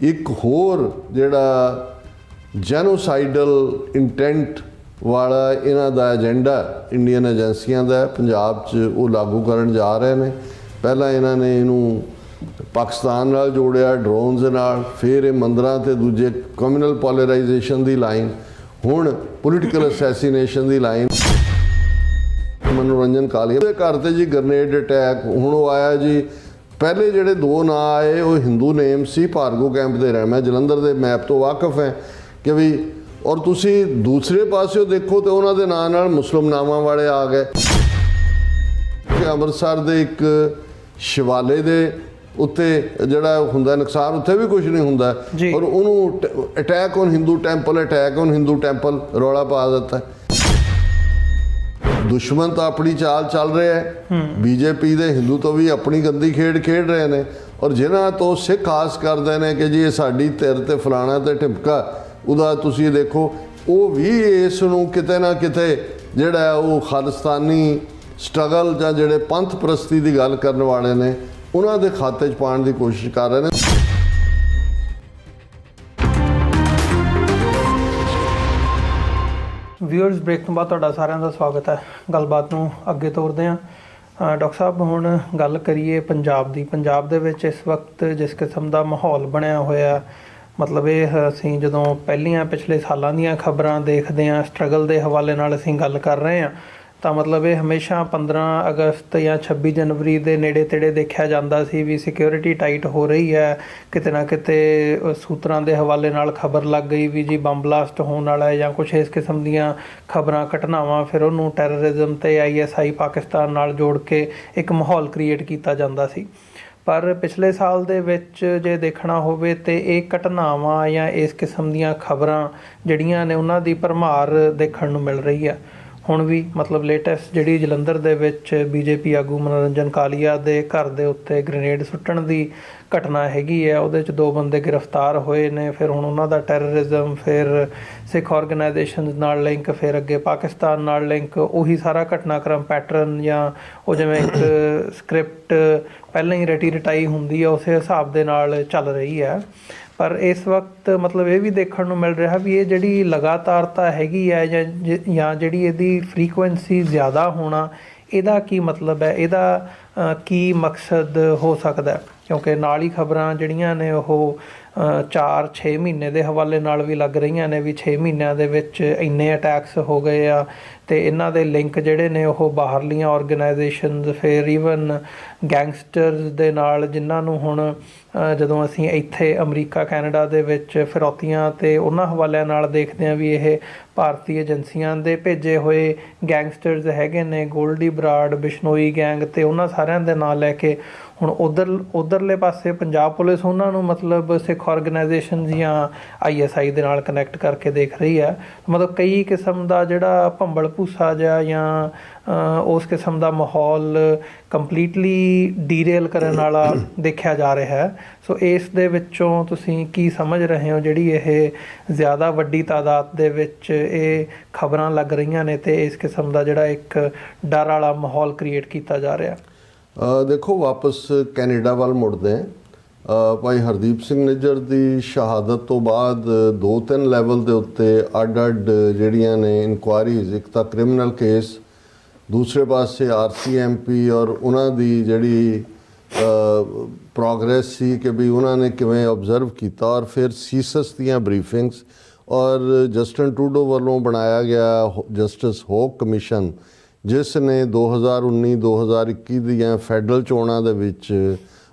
एक होर जिहड़ा जैनोसाइडल इंटेंट वाला इन्हां दा एजेंडा इंडियन एजेंसियां दा पंजाब च वो लागू करन जा रहे हैं। पहला इन्हां ने इनू पाकिस्तान नाल जोड़िया ड्रोन्स नाल, फिर ये मंदिरां ते दूजे कम्यूनल पोलराइजेशन की लाइन, हुण पोलिटिकल असैसीनेशन की लाइन। मनोरंजन कालिया घर ते जी ग्रनेड अटैक हुण वो आया जी। पहले जिहड़े दो नाँ आए वो हिंदू नेम सी, भार्गो कैंप दे रहना। मैं जलंधर के मैप तो वाकफ है कि भी, और तुसी दूसरे पासों देखो तो उन्होंने नाँ नाल मुस्लिम नामां वाले आ गए। अमृतसर के एक शिवाले के उत्ते जिहड़ा हुंदा नुकसान, उत्थे भी कुछ नहीं हुंदा, और उन्होंने attack on Hindu temple, attack on Hindu temple रौला पा दिता है। दुश्मन तो अपनी चाल चल रहा है, बीजेपी दे हिंदू तो भी अपनी गंदी खेड रहे हैं, और जिन्हां तो सिख आस करते हैं कि जी ये साडी धिर ते फलाना ते ढिमका, उदा तुसी देखो वो भी इस नूं किते ना किते जिहड़ा वो खालिस्तानी स्ट्रगल जां जिहड़े पंथ परस्ती की गल करन वाले ने उन्हां दे खाते च पाउण दी कोशिश कर रहे हैं। व्यूअर्स ब्रेक तो बाद तुहाडा सारिਆਂ ਦਾ स्वागत है। गलबात ਨੂੰ ਅੱਗੇ ਤੋਰਦੇ ਹਾਂ। डॉक्टर साहब ਹੁਣ ਗੱਲ ਕਰੀਏ ਪੰਜਾਬ ਦੀ। ਪੰਜਾਬ ਦੇ ਵਿੱਚ ਇਸ ਵਕਤ ਜਿਸ ਕਿਸਮ ਦਾ ਮਾਹੌਲ ਬਣਿਆ ਹੋਇਆ, ਮਤਲਬ ਇਹ ਅਸੀਂ ਜਦੋਂ ਪਹਿਲੀਆਂ ਪਿਛਲੇ ਸਾਲਾਂ ਦੀਆਂ ਖਬਰਾਂ ਦੇਖਦੇ ਹਾਂ, ਸਟਰਗਲ ਦੇ ਹਵਾਲੇ ਨਾਲ ਅਸੀਂ ਗੱਲ ਕਰ ਰਹੇ ਹਾਂ, ਤਾਂ ਮਤਲਬ ਇਹ ਹਮੇਸ਼ਾ 15 ਅਗਸਤ ਜਾਂ 26 ਜਨਵਰੀ ਦੇ ਨੇੜੇ ਤੇੜੇ ਦੇਖਿਆ ਜਾਂਦਾ ਸੀ ਵੀ ਸਿਕਿਉਰਿਟੀ ਟਾਈਟ ਹੋ ਰਹੀ ਹੈ। ਕਿਤੇ ਨਾ ਕਿਤੇ ਸੂਤਰਾਂ ਦੇ ਹਵਾਲੇ ਨਾਲ ਖਬਰ ਲੱਗ ਗਈ ਵੀ ਜੀ ਬੰਬ ਬਲਾਸਟ ਹੋਣ ਵਾਲਾ ਹੈ ਜਾਂ ਕੁਛ ਇਸ ਕਿਸਮ ਦੀਆਂ ਖਬਰਾਂ ਘਟਨਾਵਾਂ, ਫਿਰ ਉਹਨੂੰ ਟੈਰਰਿਜ਼ਮ ਤੇ ISI ਪਾਕਿਸਤਾਨ ਨਾਲ ਜੋੜ ਕੇ ਇੱਕ ਮਾਹੌਲ ਕ੍ਰੀਏਟ ਕੀਤਾ ਜਾਂਦਾ ਸੀ। ਪਰ ਪਿਛਲੇ ਸਾਲ ਦੇ ਵਿੱਚ ਜੇ ਦੇਖਣਾ ਹੋਵੇ ਤਾਂ ਇਹ ਘਟਨਾਵਾਂ ਜਾਂ ਇਸ ਕਿਸਮ ਦੀਆਂ ਖਬਰਾਂ ਜਿਹੜੀਆਂ ਨੇ ਉਹਨਾਂ ਦੀ ਭਰਮਾਰ ਦੇਖਣ ਨੂੰ ਮਿਲ ਰਹੀ ਹੈ। ਹੁਣ ਵੀ ਮਤਲਬ ਲੇਟੈਸਟ ਜਿਹੜੀ ਜਲੰਧਰ ਦੇ ਵਿੱਚ BJP ਆਗੂ ਮਨੋਰੰਜਨ ਕਾਲੀਆ ਦੇ ਘਰ ਦੇ ਉੱਤੇ ਗ੍ਰੇਨੇਡ ਸੁੱਟਣ ਦੀ ਘਟਨਾ ਹੈਗੀ ਹੈ, ਉਹਦੇ 'ਚ 2 ਬੰਦੇ ਗ੍ਰਿਫਤਾਰ ਹੋਏ ਨੇ। ਫਿਰ ਹੁਣ ਉਹਨਾਂ ਦਾ ਟੈਰਰਿਜ਼ਮ, ਫਿਰ ਸਿੱਖ ਆਰਗੇਨਾਈਜੇਸ਼ਨ ਨਾਲ ਲਿੰਕ, ਫਿਰ ਅੱਗੇ ਪਾਕਿਸਤਾਨ ਨਾਲ ਲਿੰਕ, ਉਹੀ ਸਾਰਾ ਘਟਨਾਕ੍ਰਮ ਪੈਟਰਨ ਜਾਂ ਉਹ ਜਿਵੇਂ ਇੱਕ ਸਕ੍ਰਿਪਟ ਪਹਿਲਾਂ ਹੀ ਰਟੀ ਰਟਾਈ ਹੁੰਦੀ ਹੈ ਉਸੇ ਹਿਸਾਬ ਦੇ ਨਾਲ ਚੱਲ ਰਹੀ ਹੈ। ਪਰ ਇਸ ਵਕਤ ਮਤਲਬ ਇਹ ਵੀ ਦੇਖਣ ਨੂੰ ਮਿਲ ਰਿਹਾ ਵੀ ਇਹ ਜਿਹੜੀ ਲਗਾਤਾਰਤਾ ਹੈਗੀ ਹੈ ਜਾਂ ਜਿਹੜੀ ਇਹਦੀ ਫਰੀਕੁਐਂਸੀ ਜ਼ਿਆਦਾ ਹੋਣਾ, ਇਹਦਾ ਕੀ ਮਤਲਬ ਹੈ, ਇਹਦਾ ਕੀ ਮਕਸਦ ਹੋ ਸਕਦਾ? ਕਿਉਂਕਿ ਨਾਲ ਹੀ ਖਬਰਾਂ ਜਿਹੜੀਆਂ ਨੇ ਉਹ 4-6 ਮਹੀਨੇ ਦੇ ਹਵਾਲੇ ਨਾਲ ਵੀ ਲੱਗ ਰਹੀਆਂ ਨੇ ਵੀ 6 ਮਹੀਨਿਆਂ ਦੇ ਵਿੱਚ ਇੰਨੇ ਅਟੈਕਸ ਹੋ ਗਏ ਆ, ਅਤੇ ਇਹਨਾਂ ਦੇ ਲਿੰਕ ਜਿਹੜੇ ਨੇ ਉਹ ਬਾਹਰਲੀਆਂ ਔਰਗਨਾਈਜੇਸ਼ਨਸ, ਫਿਰ ਈਵਨ ਗੈਂਗਸਟਰਸ ਦੇ ਨਾਲ, ਜਿਨ੍ਹਾਂ ਨੂੰ ਹੁਣ ਜਦੋਂ ਅਸੀਂ ਇੱਥੇ ਅਮਰੀਕਾ ਕੈਨੇਡਾ ਦੇ ਵਿੱਚ ਫਿਰੌਤੀਆਂ ਅਤੇ ਉਹਨਾਂ ਹਵਾਲਿਆਂ ਨਾਲ ਦੇਖਦੇ ਹਾਂ ਵੀ ਇਹ ਭਾਰਤੀ ਏਜੰਸੀਆਂ ਦੇ ਭੇਜੇ ਹੋਏ ਗੈਂਗਸਟਰਸ ਹੈਗੇ ਨੇ, ਗੋਲਡੀ ਬਰਾੜ, ਬਿਸ਼ਨੋਈ ਗੈਂਗ, ਅਤੇ ਉਹਨਾਂ ਸਾਰਿਆਂ ਦੇ ਨਾਂ ਲੈ ਕੇ ਹੁਣ ਉੱਧਰਲੇ ਪਾਸੇ ਪੰਜਾਬ ਪੁਲਿਸ ਉਹਨਾਂ ਨੂੰ ਮਤਲਬ ਸਿੱਖ ਔਰਗਨਾਈਜੇਸ਼ਨ ਜਾਂ ISI ਦੇ ਨਾਲ ਕਨੈਕਟ ਕਰਕੇ ਦੇਖ ਰਹੀ ਹੈ। ਮਤਲਬ ਕਈ ਕਿਸਮ ਦਾ ਜਿਹੜਾ ਭੰਬਲ ਭੂਸਾ ਜਿਹਾ ਜਾਂ ਉਸ ਕਿਸਮ ਦਾ ਮਾਹੌਲ ਕੰਪਲੀਟਲੀ ਡੀਰੇਲ ਕਰਨ ਵਾਲਾ ਦੇਖਿਆ ਜਾ ਰਿਹਾ ਹੈ। ਸੋ ਇਸ ਦੇ ਵਿੱਚੋਂ ਤੁਸੀਂ ਕੀ ਸਮਝ ਰਹੇ ਹੋ ਜਿਹੜੀ ਇਹ ਜ਼ਿਆਦਾ ਵੱਡੀ ਤਾਦਾਦ ਦੇ ਵਿੱਚ ਇਹ ਖਬਰਾਂ ਲੱਗ ਰਹੀਆਂ ਨੇ ਅਤੇ ਇਸ ਕਿਸਮ ਦਾ ਜਿਹੜਾ ਇੱਕ ਡਰ ਵਾਲਾ ਮਾਹੌਲ ਕ੍ਰੀਏਟ ਕੀਤਾ ਜਾ ਰਿਹਾ? देखो वापस कैनेडा वाल मुड़ते हैं। भाई हरदीप सिंह निज्जर की शहादत तो बाद 2-3 लैवल के उत्ते अड जड़ियाँ ने इनकुआरीज, एक तो क्रिमिनल केस, दूसरे पासे RCMP और उन्होंने जड़ी प्रोग्रेस सी कि भी उन्होंने किवें ऑबजर्व किया, और फिर सीसस दियाँ ब्रीफिंग्स, और जस्टिन ट्रूडो वालों बनाया गया जस्टिस होक कमीशन, जिस ने 2019-2021 ਦੀਆਂ ਫੈਡਰਲ ਚੋਣਾਂ ਦੇ ਵਿੱਚ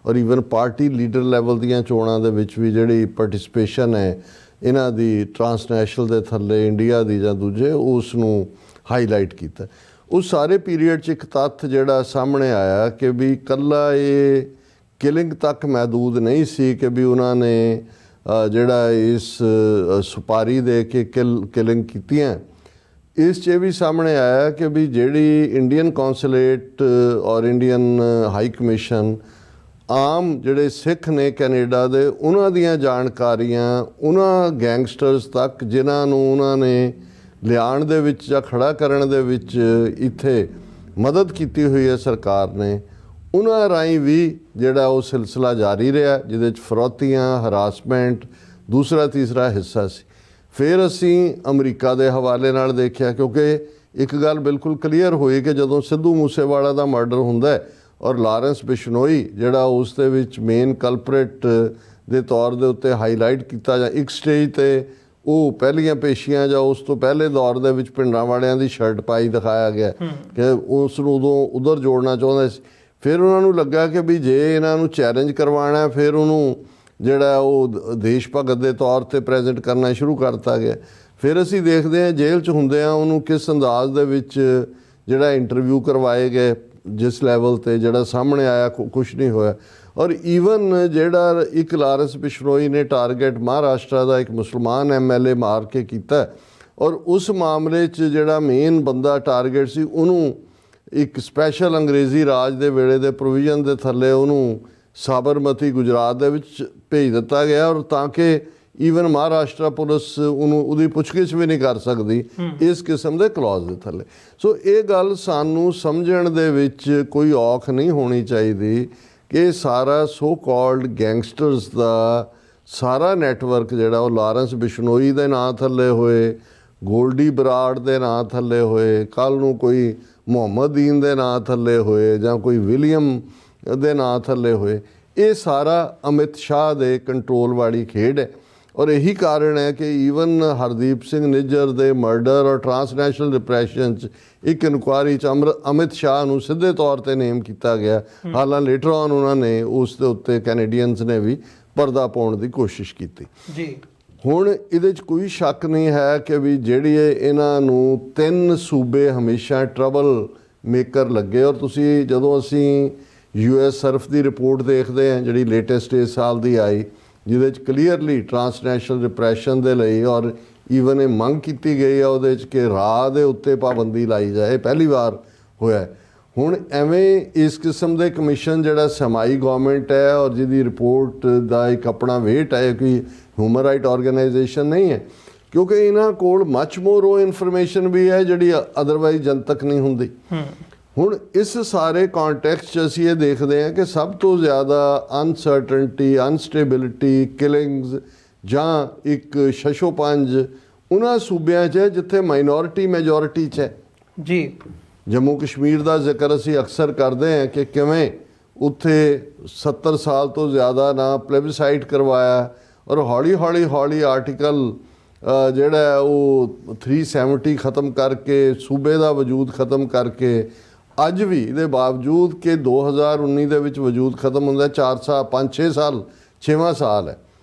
ਔਰ ਈਵਨ ਪਾਰਟੀ ਲੀਡਰ ਲੈਵਲ ਦੀਆਂ ਚੋਣਾਂ ਦੇ ਵਿੱਚ ਵੀ ਜਿਹੜੀ ਪਾਰਟਿਸਪੇਸ਼ਨ ਹੈ ਇਹਨਾਂ ਦੀ ਟਰਾਂਸਨੈਸ਼ਨਲ ਦੇ ਥੱਲੇ ਇੰਡੀਆ ਦੀ ਜਾਂ ਦੂਜੇ, ਉਸ ਨੂੰ ਹਾਈਲਾਈਟ ਕੀਤਾ। ਉਸ ਸਾਰੇ ਪੀਰੀਅਡ 'ਚ ਇੱਕ ਤੱਥ ਜਿਹੜਾ ਸਾਹਮਣੇ ਆਇਆ ਕਿ ਵੀ ਇਕੱਲਾ ਇਹ ਕਿਲਿੰਗ ਤੱਕ ਮਹਿਦੂਦ ਨਹੀਂ ਸੀ ਕਿ ਵੀ ਉਹਨਾਂ ਨੇ ਜਿਹੜਾ ਇਸ ਸੁਪਾਰੀ ਦੇ ਕੇ ਕਿਲਿੰਗ ਕੀਤੀਆਂ। इस भी सामने आया कि भी जिहड़ी इंडियन कौंसलेट और इंडियन हाई कमीशन आम जिहड़े सिख ने कैनेडा दे उन्हां दियां जानकारियां उन्हां गैंगस्टर्स तक जिन्हां नूं उन्हां ने लियाण दे विच जां खड़ा करन दे विच इत्थे मदद कीती हुई है सरकार ने, ਉਹਨਾਂ ਰਾਹੀਂ ਵੀ ਜਿਹੜਾ ਉਹ ਸਿਲਸਿਲਾ ਜਾਰੀ ਰਿਹਾ, ਜਿਹਦੇ 'ਚ ਫਰੌਤੀਆਂ, ਹਰਾਸਮੈਂਟ ਦੂਸਰਾ ਤੀਸਰਾ ਹਿੱਸਾ ਸੀ। ਫਿਰ ਅਸੀਂ ਅਮਰੀਕਾ ਦੇ ਹਵਾਲੇ ਨਾਲ ਦੇਖਿਆ, ਕਿਉਂਕਿ ਇੱਕ ਗੱਲ ਬਿਲਕੁਲ ਕਲੀਅਰ ਹੋਈ ਕਿ ਜਦੋਂ ਸਿੱਧੂ ਮੂਸੇਵਾਲਾ ਦਾ ਮਰਡਰ ਹੁੰਦਾ ਹੈ ਔਰ ਲਾਰੈਂਸ ਬਿਸ਼ਨੋਈ ਜਿਹੜਾ ਉਸ ਦੇ ਵਿੱਚ ਮੇਨ ਕਲਪਰੇਟ ਦੇ ਤੌਰ ਦੇ ਉੱਤੇ ਹਾਈਲਾਈਟ ਕੀਤਾ ਜਾਂ ਇੱਕ ਸਟੇਜ 'ਤੇ ਉਹ ਪਹਿਲੀਆਂ ਪੇਸ਼ੀਆਂ ਜਾਂ ਉਸ ਤੋਂ ਪਹਿਲੇ ਦੌਰ ਦੇ ਵਿੱਚ ਪਿੰਡਾਂ ਵਾਲਿਆਂ ਦੀ ਸ਼ਰਟ ਪਾਈ ਦਿਖਾਇਆ ਗਿਆ ਕਿ ਉਸ ਨੂੰ ਉਦੋਂ ਉਧਰ ਜੋੜਨਾ ਚਾਹੁੰਦੇ ਸੀ। ਫਿਰ ਉਹਨਾਂ ਨੂੰ ਲੱਗਾ ਕਿ ਵੀ ਜੇ ਇਹਨਾਂ ਨੂੰ ਚੈਲੰਜ ਕਰਵਾਉਣਾ, ਫਿਰ ਉਹਨੂੰ ਜਿਹੜਾ ਉਹ ਦੇਸ਼ ਭਗਤ ਦੇ ਤੌਰ 'ਤੇ ਪ੍ਰੈਜ਼ੈਂਟ ਕਰਨਾ ਸ਼ੁਰੂ ਕਰਤਾ ਗਿਆ। ਫਿਰ ਅਸੀਂ ਦੇਖਦੇ ਹਾਂ ਜੇਲ੍ਹ 'ਚ ਹੁੰਦੇ ਆ ਉਹਨੂੰ ਕਿਸ ਅੰਦਾਜ਼ ਦੇ ਵਿੱਚ ਜਿਹੜਾ ਇੰਟਰਵਿਊ ਕਰਵਾਏ ਗਏ, ਜਿਸ ਲੈਵਲ 'ਤੇ ਜਿਹੜਾ ਸਾਹਮਣੇ ਆਇਆ ਕੁਛ ਨਹੀਂ ਹੋਇਆ। ਔਰ ਈਵਨ ਜਿਹੜਾ ਇੱਕ ਲਾਰੈਂਸ ਬਿਸ਼ਨੋਈ ਨੇ ਟਾਰਗੇਟ ਮਹਾਰਾਸ਼ਟਰ ਦਾ ਇੱਕ ਮੁਸਲਮਾਨ MLA ਮਾਰ ਕੇ ਕੀਤਾ, ਔਰ ਉਸ ਮਾਮਲੇ 'ਚ ਜਿਹੜਾ ਮੇਨ ਬੰਦਾ ਟਾਰਗੇਟ ਸੀ ਉਹਨੂੰ ਇੱਕ ਸਪੈਸ਼ਲ ਅੰਗਰੇਜ਼ੀ ਰਾਜ ਦੇ ਵੇਲੇ ਦੇ ਪ੍ਰੋਵੀਜ਼ਨ ਦੇ ਥੱਲੇ ਉਹਨੂੰ ਸਾਬਰਮਤੀ ਗੁਜਰਾਤ ਦੇ ਵਿੱਚ ਭੇਜ ਦਿੱਤਾ ਗਿਆ, ਔਰ ਤਾਂ ਕਿ ਈਵਨ ਮਹਾਰਾਸ਼ਟਰ ਪੁਲਿਸ ਉਹਨੂੰ ਉਹਦੀ ਪੁੱਛਗਿੱਛ ਵੀ ਨਹੀਂ ਕਰ ਸਕਦੀ ਇਸ ਕਿਸਮ ਦੇ ਕਲੌਜ਼ ਦੇ ਥੱਲੇ। ਸੋ ਇਹ ਗੱਲ ਸਾਨੂੰ ਸਮਝਣ ਦੇ ਵਿੱਚ ਕੋਈ ਔਖ ਨਹੀਂ ਹੋਣੀ ਚਾਹੀਦੀ ਕਿ ਸਾਰਾ ਸੋ ਕਾਲਡ ਗੈਂਗਸਟਰਸ ਦਾ ਸਾਰਾ ਨੈਟਵਰਕ ਜਿਹੜਾ ਉਹ ਲਾਰੈਂਸ ਬਿਸ਼ਨੋਈ ਦੇ ਨਾਂ ਥੱਲੇ ਹੋਏ, ਗੋਲਡੀ ਬਰਾੜ ਦੇ ਨਾਂ ਥੱਲੇ ਹੋਏ, ਕੱਲ੍ਹ ਨੂੰ ਕੋਈ ਮੁਹੰਮਦੀਨ ਦੇ ਨਾਂ ਥੱਲੇ ਹੋਏ ਜਾਂ ਕੋਈ ਵਿਲੀਅਮ ਦੇ ਨਾਂ ਥੱਲੇ ਹੋਏ, ਇਹ ਸਾਰਾ ਅਮਿਤ ਸ਼ਾਹ ਦੇ ਕੰਟਰੋਲ ਵਾਲੀ ਖੇਡ ਹੈ। ਔਰ ਇਹੀ ਕਾਰਨ ਹੈ ਕਿ ਈਵਨ ਹਰਦੀਪ ਸਿੰਘ ਨਿੱਜਰ ਦੇ ਮਰਡਰ ਔਰ ਟਰਾਂਸਨੈਸ਼ਨਲ ਡਿਪਰੈਸ਼ਨ 'ਚ ਇੱਕ ਇਨਕੁਆਇਰੀ 'ਚ ਅਮਿਤ ਸ਼ਾਹ ਨੂੰ ਸਿੱਧੇ ਤੌਰ 'ਤੇ ਨੇਮ ਕੀਤਾ ਗਿਆ। ਹਾਲਾਂਕਿ ਲੇਟਰ ਔਨ ਉਹਨਾਂ ਨੇ ਉਸ ਦੇ ਉੱਤੇ ਕੈਨੇਡੀਅਨਸ ਨੇ ਵੀ ਪਰਦਾ ਪਾਉਣ ਦੀ ਕੋਸ਼ਿਸ਼ ਕੀਤੀ ਜੀ। ਹੁਣ ਇਹਦੇ 'ਚ ਕੋਈ ਸ਼ੱਕ ਨਹੀਂ ਹੈ ਕਿ ਵੀ ਜਿਹੜੀ ਇਹਨਾਂ ਨੂੰ 3 ਸੂਬੇ ਹਮੇਸ਼ਾ ਟਰਬਲ ਮੇਕਰ ਲੱਗੇ। ਔਰ ਤੁਸੀਂ ਜਦੋਂ ਅਸੀਂ US ਸਰਫ ਦੀ ਰਿਪੋਰਟ ਦੇਖਦੇ ਹਾਂ ਜਿਹੜੀ ਲੇਟੈਸਟ ਇਸ ਸਾਲ ਦੀ ਆਈ, ਜਿਹਦੇ 'ਚ ਕਲੀਅਰਲੀ ਟਰਾਂਸਨੈਸ਼ਨਲ ਡਿਪਰੈਸ਼ਨ ਦੇ ਲਈ ਔਰ ਈਵਨ ਇਹ ਮੰਗ ਕੀਤੀ ਗਈ ਆ ਉਹਦੇ 'ਚ ਕਿ ਰਾਹ ਦੇ ਉੱਤੇ ਪਾਬੰਦੀ ਲਾਈ ਜਾਏ, ਪਹਿਲੀ ਵਾਰ ਹੋਇਆ। ਹੁਣ ਐਵੇਂ ਇਸ ਕਿਸਮ ਦੇ ਕਮਿਸ਼ਨ ਜਿਹੜਾ ਸਮਾਈ ਗਵਰਨਮੈਂਟ ਹੈ ਔਰ ਜਿਹਦੀ ਰਿਪੋਰਟ ਦਾ ਇੱਕ ਆਪਣਾ ਵੇਟ ਹੈ, ਕੋਈ ਹਿਊਮਨ ਰਾਈਟ ਆਰਗੇਨਾਈਜੇਸ਼ਨ ਨਹੀਂ ਹੈ, ਕਿਉਂਕਿ ਇਹਨਾਂ ਕੋਲ ਮੱਚ ਮੋਰ ਉਹ ਇਨਫੋਰਮੇਸ਼ਨ ਵੀ ਹੈ ਜਿਹੜੀ ਅਦਰਵਾਈਜ਼ ਜਨਤਕ ਨਹੀਂ ਹੁੰਦੀ। ਹੁਣ ਇਸ ਸਾਰੇ ਕੌਂਟੈਕਸਟ 'ਚ ਅਸੀਂ ਇਹ ਦੇਖਦੇ ਹਾਂ ਕਿ ਸਭ ਤੋਂ ਜ਼ਿਆਦਾ ਅਨਸਰਟਨਟੀ, ਅਨਸਟੇਬਿਲਿਟੀ, ਕਿਲਿੰਗਸ ਜਾਂ ਇੱਕ ਛਛੋਪੰਜ ਉਹਨਾਂ ਸੂਬਿਆਂ 'ਚ ਹੈ ਜਿੱਥੇ ਮਾਈਨੋਰਿਟੀ ਮੈਜੋਰਿਟੀ 'ਚ ਹੈ ਜੀ। ਜੰਮੂ ਕਸ਼ਮੀਰ ਦਾ ਜ਼ਿਕਰ ਅਸੀਂ ਅਕਸਰ ਕਰਦੇ ਹਾਂ ਕਿ ਕਿਵੇਂ ਉੱਥੇ 70 ਸਾਲ ਤੋਂ ਜ਼ਿਆਦਾ ਨਾ ਪਲੇਬਿਸਾਈਟ ਕਰਵਾਇਆ ਔਰ ਹੌਲੀ ਆਰਟੀਕਲ ਜਿਹੜਾ ਉਹ 370 ਖ਼ਤਮ ਕਰਕੇ ਸੂਬੇ ਦਾ ਵਜੂਦ ਖ਼ਤਮ ਕਰਕੇ ਅੱਜ ਵੀ ਇਹਦੇ ਬਾਵਜੂਦ ਕਿ 2019 ਦੇ ਵਿੱਚ ਵਜੂਦ ਖਤਮ ਹੁੰਦਾ 4 ਸਾਲ 5-6 ਸਾਲ 6ਵਾਂ ਸਾਲ ਹੈ,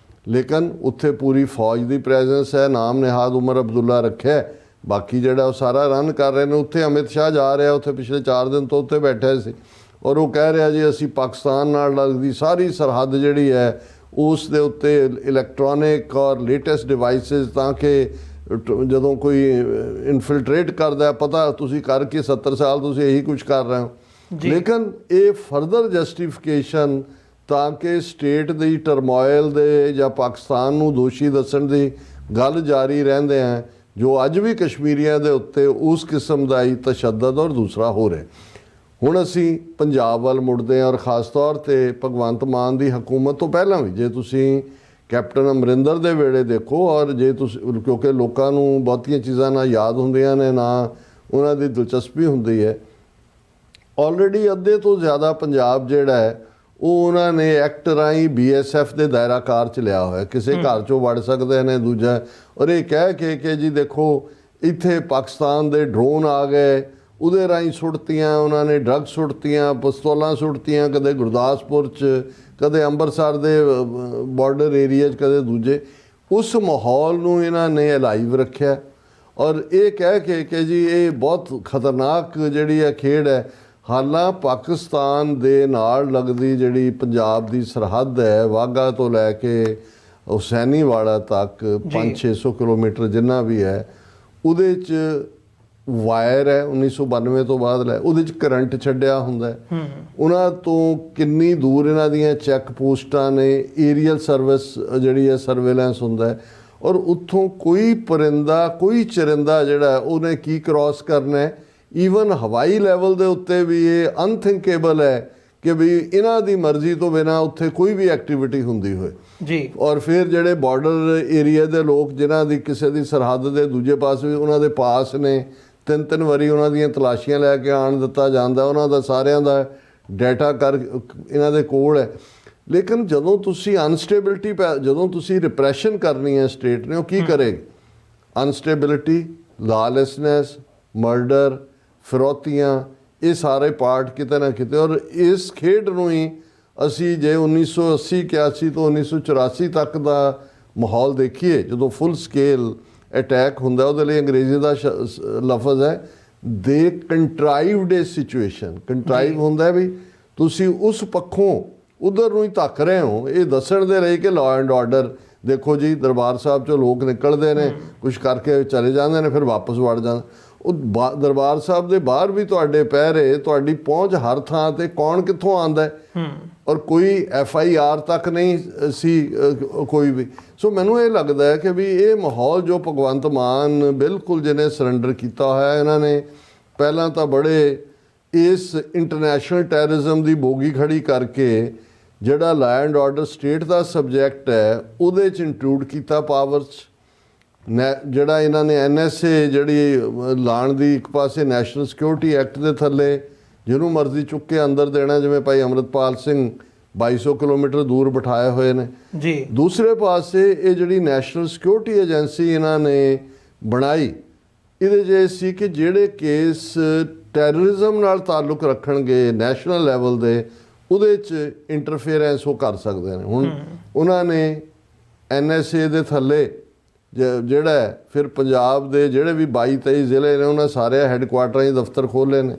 ਲੇਕਿਨ ਉੱਥੇ ਪੂਰੀ ਫੌਜ ਦੀ ਪ੍ਰੈਜ਼ੈਂਸ ਹੈ। ਨਾਮ ਨਿਹਾਦ ਉਮਰ ਅਬਦੁੱਲਾ ਰੱਖਿਆ, ਬਾਕੀ ਜਿਹੜਾ ਉਹ ਸਾਰਾ ਰਨ ਕਰ ਰਹੇ ਨੇ। ਉੱਥੇ ਅਮਿਤ ਸ਼ਾਹ ਜਾ ਰਿਹਾ, ਉੱਥੇ ਪਿਛਲੇ 4 ਦਿਨ ਤੋਂ ਉੱਥੇ ਬੈਠੇ ਸੀ ਔਰ ਉਹ ਕਹਿ ਰਿਹਾ ਜੀ ਅਸੀਂ ਪਾਕਿਸਤਾਨ ਨਾਲ ਲੱਗਦੀ ਸਾਰੀ ਸਰਹੱਦ ਜਿਹੜੀ ਹੈ ਉਸ ਦੇ ਉੱਤੇ ਇਲੈਕਟ੍ਰੋਨਿਕ ਔਰ ਲੇਟੈਸਟ ਡਿਵਾਈਸਿਸ, ਤਾਂ ਕਿ ਜਦੋਂ ਕੋਈ ਇਨਫਿਲਟਰੇਟ ਕਰਦਾ ਪਤਾ ਤੁਸੀਂ ਕਰਕੇ 70 ਸਾਲ ਤੁਸੀਂ ਇਹੀ ਕੁਝ ਕਰ ਰਹੇ ਹੋ। ਲੇਕਿਨ ਇਹ ਫਰਦਰ ਜਸਟੀਫਿਕੇਸ਼ਨ ਤਾਂ ਕਿ ਸਟੇਟ ਦੀ ਟਰਮੋਇਲ ਦੇ ਜਾਂ ਪਾਕਿਸਤਾਨ ਨੂੰ ਦੋਸ਼ੀ ਦੱਸਣ ਦੀ ਗੱਲ ਜਾਰੀ ਰਹਿੰਦੇ ਆ, ਜੋ ਅੱਜ ਵੀ ਕਸ਼ਮੀਰੀਆਂ ਦੇ ਉੱਤੇ ਉਸ ਕਿਸਮ ਦਾ ਹੀ ਤਸ਼ੱਦਦ ਔਰ ਦੂਸਰਾ ਹੋ ਰਿਹਾ। ਹੁਣ ਅਸੀਂ ਪੰਜਾਬ ਵੱਲ ਮੁੜਦੇ ਹਾਂ ਔਰ ਖ਼ਾਸ ਤੌਰ 'ਤੇ ਭਗਵੰਤ ਮਾਨ ਦੀ ਹਕੂਮਤ ਤੋਂ ਪਹਿਲਾਂ ਵੀ, ਜੇ ਤੁਸੀਂ ਕੈਪਟਨ ਅਮਰਿੰਦਰ ਦੇ ਵੇਲੇ ਦੇਖੋ ਔਰ ਜੇ ਤੁਸੀਂ, ਕਿਉਂਕਿ ਲੋਕਾਂ ਨੂੰ ਬਹੁਤੀਆਂ ਚੀਜ਼ਾਂ ਨਾ ਯਾਦ ਹੁੰਦੀਆਂ ਨੇ ਨਾ ਉਹਨਾਂ ਦੀ ਦਿਲਚਸਪੀ ਹੁੰਦੀ ਹੈ, ਆਲਰੇਡੀ ਅੱਧੇ ਤੋਂ ਜ਼ਿਆਦਾ ਪੰਜਾਬ ਜਿਹੜਾ ਹੈ ਉਹ ਉਹਨਾਂ ਨੇ ਐਕਟ ਰਾਹੀਂ BSF ਦੇ ਦਾਇਰਾ ਕਾਰ 'ਚ ਲਿਆ ਹੋਇਆ। ਕਿਸੇ ਘਰ 'ਚੋਂ ਵੜ ਸਕਦੇ ਨੇ ਦੂਜਾ, ਔਰ ਇਹ ਕਹਿ ਕੇ ਕਿ ਜੀ ਦੇਖੋ ਇੱਥੇ ਪਾਕਿਸਤਾਨ ਦੇ ਡਰੋਨ ਆ ਗਏ, ਉਹਦੇ ਰਾਹੀਂ ਸੁੱਟਤੀਆਂ ਉਹਨਾਂ ਨੇ, ਡਰੱਗ ਸੁੱਟਤੀਆਂ, ਪਿਸਤੌਲਾਂ ਸੁੱਟਤੀਆਂ, ਕਦੇ ਗੁਰਦਾਸਪੁਰ 'ਚ, ਕਦੇ ਅੰਮ੍ਰਿਤਸਰ ਦੇ ਬਾਰਡਰ ਏਰੀਆ 'ਚ, ਕਦੇ ਦੂਜੇ। ਉਸ ਮਾਹੌਲ ਨੂੰ ਇਹਨਾਂ ਨੇ ਅਲਾਈਵ ਰੱਖਿਆ ਔਰ ਇਹ ਕਹਿ ਕੇ ਕਿ ਜੀ ਇਹ ਬਹੁਤ ਖਤਰਨਾਕ ਜਿਹੜੀ ਹੈ ਖੇਡ ਹੈ। ਹਾਲਾਂਕਿ ਪਾਕਿਸਤਾਨ ਦੇ ਨਾਲ ਲੱਗਦੀ ਜਿਹੜੀ ਪੰਜਾਬ ਦੀ ਸਰਹੱਦ ਹੈ, ਵਾਹਗਾ ਤੋਂ ਲੈ ਕੇ ਹੁਸੈਨੀਵਾਲਾ ਤੱਕ 500-600 ਕਿਲੋਮੀਟਰ ਜਿੰਨਾ ਵੀ ਹੈ, ਉਹਦੇ 'ਚ ਵਾਇਰ ਹੈ 1992 ਤੋਂ ਬਾਅਦ ਲੈ, ਉਹਦੇ 'ਚ ਕਰੰਟ ਛੱਡਿਆ ਹੁੰਦਾ ਹੈ। ਉਹਨਾਂ ਤੋਂ ਕਿੰਨੀ ਦੂਰ ਇਹਨਾਂ ਦੀਆਂ ਚੈੱਕ ਪੋਸਟਾਂ ਨੇ, ਏਰੀਅਲ ਸਰਵਿਸ ਜਿਹੜੀ ਹੈ ਸਰਵੇਲੈਂਸ ਹੁੰਦਾ ਹੈ ਔਰ ਉੱਥੋਂ ਕੋਈ ਪਰਿੰਦਾ ਕੋਈ ਚਰਿੰਦਾ ਜਿਹੜਾ ਉਹਨੇ ਕੀ ਕ੍ਰਾਸ ਕਰਨਾ ਹੈ। ਈਵਨ ਹਵਾਈ ਲੈਵਲ ਦੇ ਉੱਤੇ ਵੀ ਇਹ ਅਨਥਿੰਕੇਬਲ ਹੈ ਕਿ ਵੀ ਇਹਨਾਂ ਦੀ ਮਰਜ਼ੀ ਤੋਂ ਬਿਨਾਂ ਉੱਥੇ ਕੋਈ ਵੀ ਐਕਟੀਵਿਟੀ ਹੁੰਦੀ ਹੋਏ ਜੀ। ਔਰ ਫਿਰ ਜਿਹੜੇ ਬਾਰਡਰ ਏਰੀਆ ਦੇ ਲੋਕ ਜਿਨ੍ਹਾਂ ਦੀ ਕਿਸੇ ਦੀ ਸਰਹੱਦ ਦੇ ਦੂਜੇ ਪਾਸੇ ਵੀ ਉਹਨਾਂ ਦੇ ਪਾਸ ਨੇ 3-3 ਵਾਰੀ ਉਹਨਾਂ ਦੀਆਂ ਤਲਾਸ਼ੀਆਂ ਲੈ ਕੇ ਆਣ ਦਿੱਤਾ ਜਾਂਦਾ, ਉਹਨਾਂ ਦਾ ਸਾਰਿਆਂ ਦਾ ਡਾਟਾ ਇਹਨਾਂ ਦੇ ਕੋਲ ਹੈ। ਲੇਕਿਨ ਜਦੋਂ ਤੁਸੀਂ ਅਨਸਟੇਬਿਲਿਟੀ ਜਦੋਂ ਤੁਸੀਂ ਰਿਪਰੈਸ਼ਨ ਕਰਨੀ ਹੈ ਸਟੇਟ ਨੇ, ਉਹ ਕੀ ਕਰੇਗੀ? ਅਨਸਟੇਬਿਲਿਟੀ, ਲਾਲੈਸਨੈਸ, ਮਰਡਰ, ਫਿਰੌਤੀਆਂ, ਇਹ ਸਾਰੇ ਪਾਰਟ ਕਿਤੇ ਨਾ ਕਿਤੇ। ਔਰ ਇਸ ਖੇਡ ਨੂੰ ਹੀ ਅਸੀਂ ਜੇ 1980-81 ਤੋਂ 1984 ਤੱਕ ਦਾ ਮਾਹੌਲ ਦੇਖੀਏ, ਜਦੋਂ ਫੁੱਲ ਸਕੇਲ ਅਟੈਕ ਹੁੰਦਾ, ਉਹਦੇ ਲਈ ਅੰਗਰੇਜ਼ੀ ਦਾ ਲਫ਼ਜ਼ ਹੈ ਦੇ ਕੰਟਰਾਈਵਡ ਏ ਸਿਚੁਏਸ਼ਨ। ਕੰਟਰਾਈਵ ਹੁੰਦਾ ਵੀ ਤੁਸੀਂ ਉਸ ਪੱਖੋਂ ਉਧਰ ਨੂੰ ਹੀ ਧੱਕ ਰਹੇ ਹੋ, ਇਹ ਦੱਸਣ ਦੇ ਲਈ ਕਿ ਲਾਅ ਐਂਡ ਆਰਡਰ ਦੇਖੋ ਜੀ, ਦਰਬਾਰ ਸਾਹਿਬ 'ਚੋਂ ਲੋਕ ਨਿਕਲਦੇ ਨੇ, ਕੁਛ ਕਰਕੇ ਚਲੇ ਜਾਂਦੇ ਨੇ, ਫਿਰ ਵਾਪਸ ਵੜ ਜਾਂਦੇ। ਉਹ ਦਰਬਾਰ ਸਾਹਿਬ ਦੇ ਬਾਹਰ ਵੀ ਤੁਹਾਡੇ ਪਹਿਰੇ, ਤੁਹਾਡੀ ਪਹੁੰਚ ਹਰ ਥਾਂ ਤੇ, ਕੌਣ ਕਿੱਥੋਂ ਆਉਂਦਾ ਔਰ ਕੋਈ FIR ਤੱਕ ਨਹੀਂ ਸੀ ਕੋਈ ਵੀ। ਸੋ ਮੈਨੂੰ ਇਹ ਲੱਗਦਾ ਹੈ ਕਿ ਵੀ ਇਹ ਮਾਹੌਲ ਜੋ ਭਗਵੰਤ ਮਾਨ ਬਿਲਕੁਲ ਜਿਹਨੇ ਸਰੈਂਡਰ ਕੀਤਾ ਹੋਇਆ, ਇਹਨਾਂ ਨੇ ਪਹਿਲਾਂ ਤਾਂ ਬੜੇ ਇਸ ਇੰਟਰਨੈਸ਼ਨਲ ਟੈਰਰਿਜ਼ਮ ਦੀ ਬੋਗੀ ਖੜੀ ਕਰਕੇ ਜਿਹੜਾ law and order state the subject ਹੈ ਉਹਦੇ 'ਚ ਇੰਕਲੂਡ ਕੀਤਾ ਪਾਵਰਸ। ਜਿਹੜਾ ਇਹਨਾਂ ਨੇ NSA ਜਿਹੜੀ ਲਾਉਣ ਦੀ, ਇੱਕ ਪਾਸੇ ਨੈਸ਼ਨਲ ਸਿਕਿਉਰਿਟੀ ਐਕਟ ਦੇ ਥੱਲੇ ਜਿਹਨੂੰ ਮਰਜ਼ੀ ਚੁੱਕ ਕੇ ਅੰਦਰ ਦੇਣਾ, ਜਿਵੇਂ ਭਾਈ ਅੰਮ੍ਰਿਤਪਾਲ ਸਿੰਘ 2200 ਕਿਲੋਮੀਟਰ ਦੂਰ ਬਿਠਾਏ ਹੋਏ ਨੇ ਜੀ। ਦੂਸਰੇ ਪਾਸੇ ਇਹ ਜਿਹੜੀ ਨੈਸ਼ਨਲ ਸਿਕਿਉਰਿਟੀ ਏਜੰਸੀ ਇਹਨਾਂ ਨੇ ਬਣਾਈ, ਇਹਦੇ 'ਚ ਇਹ ਸੀ ਕਿ ਜਿਹੜੇ ਕੇਸ ਟੈਰਰਿਜ਼ਮ ਨਾਲ ਤਾਲੁਕ ਰੱਖਣਗੇ ਨੈਸ਼ਨਲ ਲੈਵਲ ਦੇ, ਉਹਦੇ 'ਚ ਇੰਟਰਫੇਰੈਂਸ ਉਹ ਕਰ ਸਕਦੇ ਨੇ। ਹੁਣ ਉਹਨਾਂ ਨੇ NSA ਦੇ ਥੱਲੇ ਜਿਹੜਾ ਫਿਰ ਪੰਜਾਬ ਦੇ ਜਿਹੜੇ ਵੀ 22-23 ਜ਼ਿਲ੍ਹੇ ਨੇ, ਉਹਨਾਂ ਸਾਰੇ ਹੈੱਡਕੁਆਟਰਾਂ 'ਚ ਦਫ਼ਤਰ ਖੋਲ੍ਹੇ ਨੇ।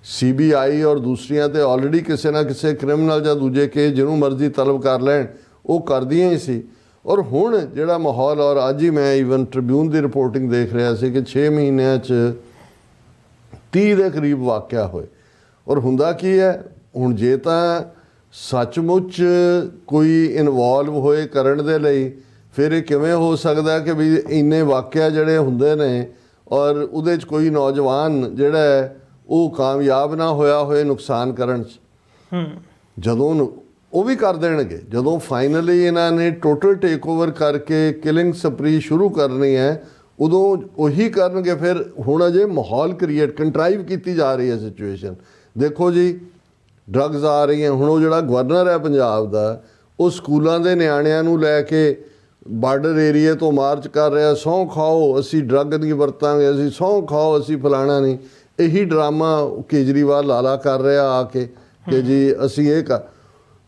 CBI ਔਰ ਦੂਸਰੀਆਂ ਤੇ ਆਲਰੇਡੀ ਕਿਸੇ ਨਾ ਕਿਸੇ ਕ੍ਰਿਮੀਨਲ ਜਾਂ ਦੂਜੇ ਕੇਸ ਜਿਹਨੂੰ ਮਰਜ਼ੀ ਤਲਬ ਕਰ ਲੈਣ, ਉਹ ਕਰਦੀਆਂ ਹੀ ਸੀ। ਔਰ ਹੁਣ ਜਿਹੜਾ ਮਾਹੌਲ, ਔਰ ਅੱਜ ਹੀ ਮੈਂ ਈਵਨ ਟ੍ਰਿਬਿਊਨ ਦੀ ਰਿਪੋਰਟਿੰਗ ਦੇਖ ਰਿਹਾ ਸੀ ਕਿ 6 ਮਹੀਨਿਆਂ 'ਚ 30 ਦੇ ਕਰੀਬ ਵਾਕਿਆ ਹੋਏ। ਔਰ ਹੁੰਦਾ ਕੀ ਹੈ ਹੁਣ, ਜੇ ਤਾਂ ਸੱਚਮੁੱਚ ਕੋਈ ਇਨਵੋਲਵ ਹੋਏ ਕਰਨ ਦੇ ਲਈ, ਫਿਰ ਇਹ ਕਿਵੇਂ ਹੋ ਸਕਦਾ ਕਿ ਵੀ ਇੰਨੇ ਵਾਕਿਆ ਜਿਹੜੇ ਹੁੰਦੇ ਨੇ ਔਰ ਉਹਦੇ 'ਚ ਕੋਈ ਨੌਜਵਾਨ ਜਿਹੜਾ ਹੈ ਉਹ ਕਾਮਯਾਬ ਨਾ ਹੋਇਆ ਹੋਏ ਨੁਕਸਾਨ ਕਰਨ 'ਚ। ਜਦੋਂ ਉਹ ਵੀ ਕਰ ਦੇਣਗੇ, ਜਦੋਂ ਫਾਈਨਲੀ ਇਹਨਾਂ ਨੇ ਟੋਟਲ ਟੇਕ ਓਵਰ ਕਰਕੇ ਕਿਲਿੰਗ ਸਪਰੀ ਸ਼ੁਰੂ ਕਰਨੀ ਹੈ, ਉਦੋਂ ਉਹੀ ਕਰਨਗੇ। ਫਿਰ ਹੁਣ ਅਜੇ ਮਾਹੌਲ ਕ੍ਰੀਏਟ, ਕੰਟਰਾਈਵ ਕੀਤੀ ਜਾ ਰਹੀ ਹੈ ਸਿਚੁਏਸ਼ਨ। ਦੇਖੋ ਜੀ, ਡਰੱਗਸ ਆ ਰਹੀਆਂ। ਹੁਣ ਉਹ ਜਿਹੜਾ ਗਵਰਨਰ ਹੈ ਪੰਜਾਬ ਦਾ, ਉਹ ਸਕੂਲਾਂ ਦੇ ਨਿਆਣਿਆਂ ਨੂੰ ਲੈ ਕੇ ਬਾਰਡਰ ਏਰੀਏ ਤੋਂ ਮਾਰਚ ਕਰ ਰਿਹਾ, ਸਹੁੰ ਖਾਓ ਅਸੀਂ ਡਰੱਗ ਨਹੀਂ ਵਰਤਾਂਗੇ, ਅਸੀਂ ਸਹੁੰ ਖਾਓ ਅਸੀਂ ਫਲਾਣਾ ਨਹੀਂ। ਇਹੀ ਡਰਾਮਾ ਕੇਜਰੀਵਾਲ ਲਾਲਾ ਕਰ ਰਿਹਾ ਆ ਕੇ ਕਿ ਜੀ ਅਸੀਂ ਇਹ ਕਰ।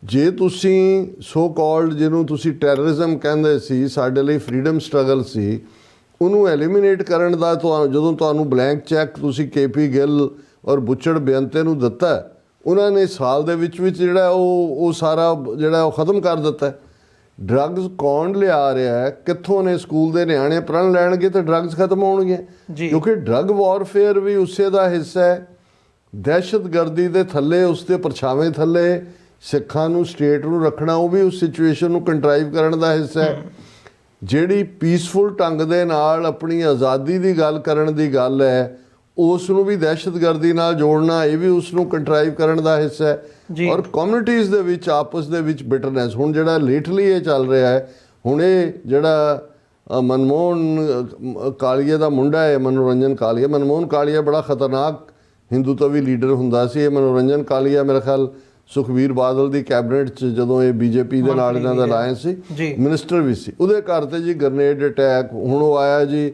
ਜੇ ਤੁਸੀਂ ਸੋ ਕਾਲਡ ਜਿਹਨੂੰ ਤੁਸੀਂ ਟੈਰਰਿਜ਼ਮ ਕਹਿੰਦੇ ਸੀ, ਸਾਡੇ ਲਈ ਫਰੀडम ਸਟਰਗਲ ਸੀ, ਉਹਨੂੰ ਐਲੀਮੀਨੇਟ ਕਰਨ ਦਾ ਜਦੋਂ ਤੁਹਾਨੂੰ ਬਲੈਂਕ ਚੈੱਕ ਤੁਸੀਂ KP ਗਿੱਲ ਔਰ ਬੁੱਚੜ ਬੇਅੰਤੇ ਨੂੰ ਦਿੱਤਾ, ਉਹਨਾਂ ਨੇ ਸਾਲ ਦੇ ਵਿੱਚ ਜਿਹੜਾ ਉਹ ਸਾਰਾ ਜਿਹੜਾ ਉਹ ਖ਼ਤਮ ਕਰ ਦਿੱਤਾ। ਡਰੱਗਸ ਕੌਣ ਲਿਆ ਰਿਹਾ ਹੈ, ਕਿੱਥੋਂ ਨੇ? ਸਕੂਲ ਦੇ ਨਿਆਣੇ ਪ੍ਰਣ ਲੈਣਗੇ ਤਾਂ ਡਰੱਗਸ ਖਤਮ ਹੋਣਗੇ, ਕਿਉਂਕਿ ਡਰੱਗ ਵਾਰਫੇਅਰ ਵੀ ਉਸੇ ਦਾ ਹਿੱਸਾ ਹੈ। ਦਹਿਸ਼ਤਗਰਦੀ ਦੇ ਥੱਲੇ, ਉਸ ਦੇ ਪਰਛਾਵੇਂ ਥੱਲੇ ਸਿੱਖਾਂ ਨੂੰ, ਸਟੇਟ ਨੂੰ ਰੱਖਣਾ, ਉਹ ਵੀ ਉਸ ਸਿਚੁਏਸ਼ਨ ਨੂੰ ਕੰਟਰਾਈਵ ਕਰਨ ਦਾ ਹਿੱਸਾ ਹੈ। ਜਿਹੜੀ ਪੀਸਫੁਲ ਢੰਗ ਦੇ ਨਾਲ ਆਪਣੀ ਆਜ਼ਾਦੀ ਦੀ ਗੱਲ ਕਰਨ ਦੀ ਗੱਲ ਹੈ, ਉਸ ਨੂੰ ਵੀ ਦਹਿਸ਼ਤਗਰਦੀ ਨਾਲ ਜੋੜਨਾ, ਇਹ ਵੀ ਉਸ ਨੂੰ ਕੰਟਰਾਈਵ ਕਰਨ ਦਾ ਹਿੱਸਾ ਹੈ। ਔਰ ਕਮਿਊਨਿਟੀਜ਼ ਦੇ ਵਿੱਚ ਆਪਸ ਦੇ ਵਿੱਚ ਬਿਟਰਨੈਸ, ਹੁਣ ਜਿਹੜਾ ਲੇਟਲੀ ਇਹ ਚੱਲ ਰਿਹਾ ਹੈ, ਹੁਣ ਇਹ ਜਿਹੜਾ ਮਨਮੋਹਨ ਕਾਲੀਏ ਦਾ ਮੁੰਡਾ ਹੈ, ਮਨੋਰੰਜਨ ਕਾਲੀਆ, ਮਨਮੋਹਨ ਕਾਲੀਆ ਬੜਾ ਖਤਰਨਾਕ ਹਿੰਦੂਤਵੀ ਲੀਡਰ ਹੁੰਦਾ ਸੀ। ਇਹ ਮਨੋਰੰਜਨ ਕਾਲੀਆ ਮੇਰੇ ਖਿਆਲ ਸੁਖਬੀਰ ਬਾਦਲ ਦੀ ਕੈਬਨਿਟ 'ਚ, ਜਦੋਂ ਇਹ BJP ਦੇ ਨਾਲ ਇਹਨਾਂ ਦਾ ਅਲਾਇੰਸ ਸੀ, ਮਿਨਿਸਟਰ ਵੀ ਸੀ, ਉਹਦੇ ਘਰ 'ਤੇ ਜੀ ਗ੍ਰਨੇਡ ਅਟੈਕ। ਹੁਣ ਉਹ ਆਇਆ ਜੀ,